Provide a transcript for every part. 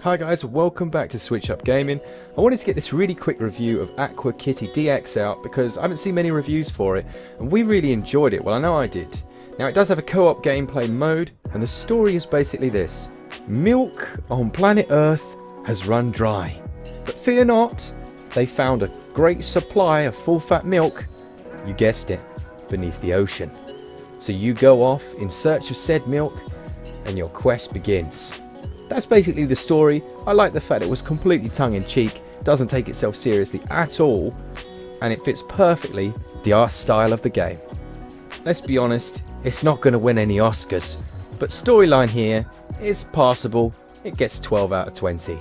Hi guys, welcome back to SwitchUp Gaming. I wanted to get this really quick review of AQUA KITTY UDX out because I haven't seen many reviews for it and we really enjoyed it. Well, I know I did. Now it does have a co-op gameplay mode and the story is basically this. Milk on planet Earth has run dry. But fear not, they found a great supply of full fat milk, you guessed it, beneath the ocean. So you go off in search of said milk and your quest begins. That's basically the story. I like the fact it was completely tongue-in-cheek, doesn't take itself seriously at all, and it fits perfectly the art style of the game. Let's be honest, it's not going to win any Oscars, but storyline here is passable. It gets 12 out of 20.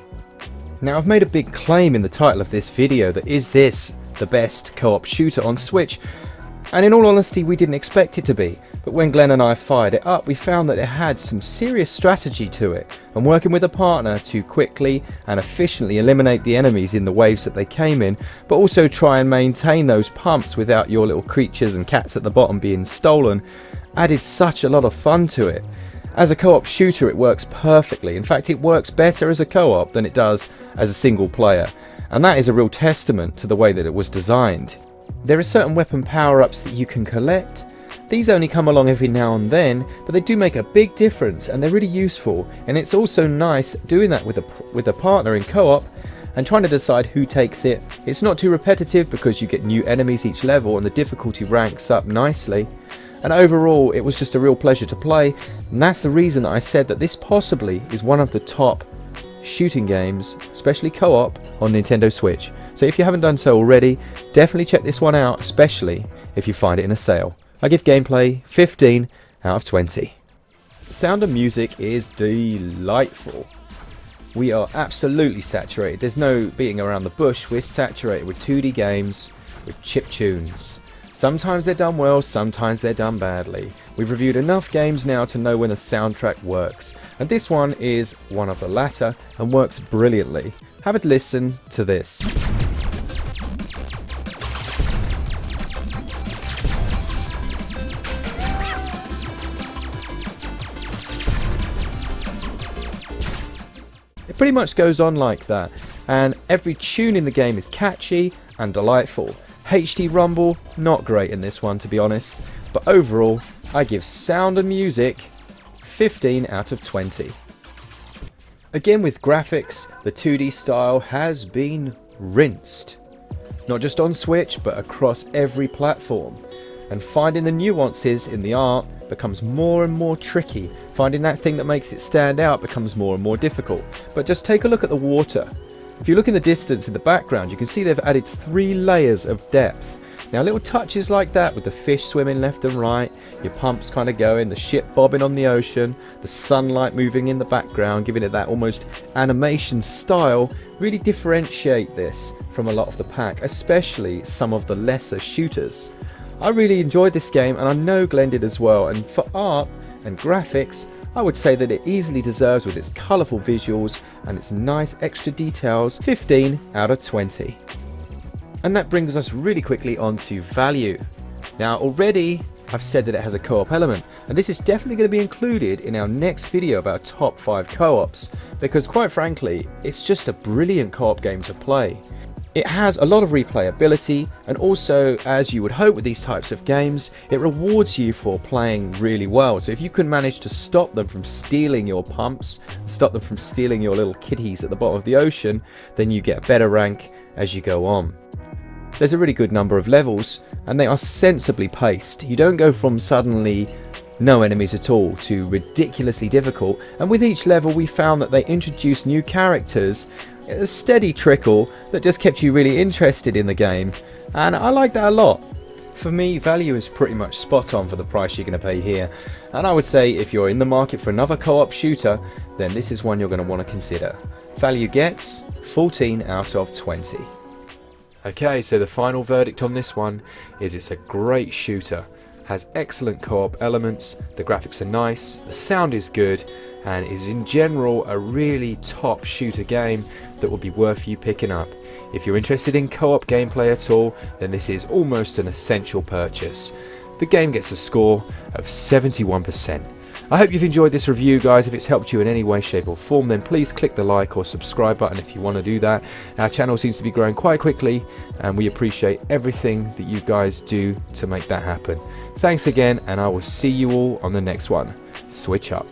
Now I've made a big claim in the title of this video that is this the best co-op shooter on Switch, and in all honesty we didn't expect it to be. But when Glenn and I fired it up, we found that it had some serious strategy to it, and working with a partner to quickly and efficiently eliminate the enemies in the waves that they came in, but also try and maintain those pumps without your little creatures and cats at the bottom being stolen, added such a lot of fun to it. As a co-op shooter it works perfectly. In fact, it works better as a co-op than it does as a single player, and that is a real testament to the way that it was designed. There are certain weapon power-ups that you can collect. These only come along every now and then, but they do make a big difference and they're really useful, and it's also nice doing that with a partner in co-op and trying to decide who takes it. It's not too repetitive because you get new enemies each level and the difficulty ranks up nicely, and overall it was just a real pleasure to play, and that's the reason that I said that this possibly is one of the top shooting games, especially co-op, on Nintendo Switch. So if you haven't done so already, definitely check this one out, especially if you find it in a sale. I give gameplay 15 out of 20. The sound and music is delightful. We are absolutely saturated. There's no beating around the bush. We're saturated with 2D games with chip tunes. Sometimes they're done well, sometimes they're done badly. We've reviewed enough games now to know when a soundtrack works, and this one is one of the latter and works brilliantly. Have a listen to this. It pretty much goes on like that, and every tune in the game is catchy and delightful. HD rumble, not great in this one to be honest, but overall I give sound and music 15 out of 20. Again, with graphics, the 2D style has been rinsed. Not just on Switch, but across every platform. And finding the nuances in the art becomes more and more tricky. Finding that thing that makes it stand out becomes more and more difficult. But just take a look at the water. If you look in the distance in the background, you can see they've added 3 layers of depth. Now little touches like that with the fish swimming left and right, your pumps kind of going, the ship bobbing on the ocean, the sunlight moving in the background, giving it that almost animation style, really differentiate this from a lot of the pack, especially some of the lesser shooters. I really enjoyed this game and I know Glenn did as well, and for art and graphics I would say that it easily deserves, with its colourful visuals and its nice extra details, 15 out of 20. And that brings us really quickly onto value. Now already I've said that it has a co-op element, and this is definitely going to be included in our next video of our top 5 co-ops, because quite frankly it's just a brilliant co-op game to play. It has a lot of replayability, and also, as you would hope with these types of games, it rewards you for playing really well. So if you can manage to stop them from stealing your pumps, stop them from stealing your little kitties at the bottom of the ocean, then you get a better rank as you go on. There's a really good number of levels, and they are sensibly paced. You don't go from suddenly no enemies at all to ridiculously difficult, and with each level we found that they introduced new characters, a steady trickle that just kept you really interested in the game, and I like that a lot. For me, value is pretty much spot on for the price you're going to pay here, and I would say if you're in the market for another co-op shooter, then this is one you're going to want to consider. Value gets 14 out of 20. Okay, so the final verdict on this one is it's a great shooter. Has excellent co-op elements, the graphics are nice, the sound is good, and is in general a really top shooter game that will be worth you picking up. If you're interested in co-op gameplay at all, then this is almost an essential purchase. The game gets a score of 71%, I hope you've enjoyed this review, guys. If it's helped you in any way, shape or form, then please click the like or subscribe button if you want to do that. Our channel seems to be growing quite quickly, and we appreciate everything that you guys do to make that happen. Thanks again, and I will see you all on the next one. Switch up.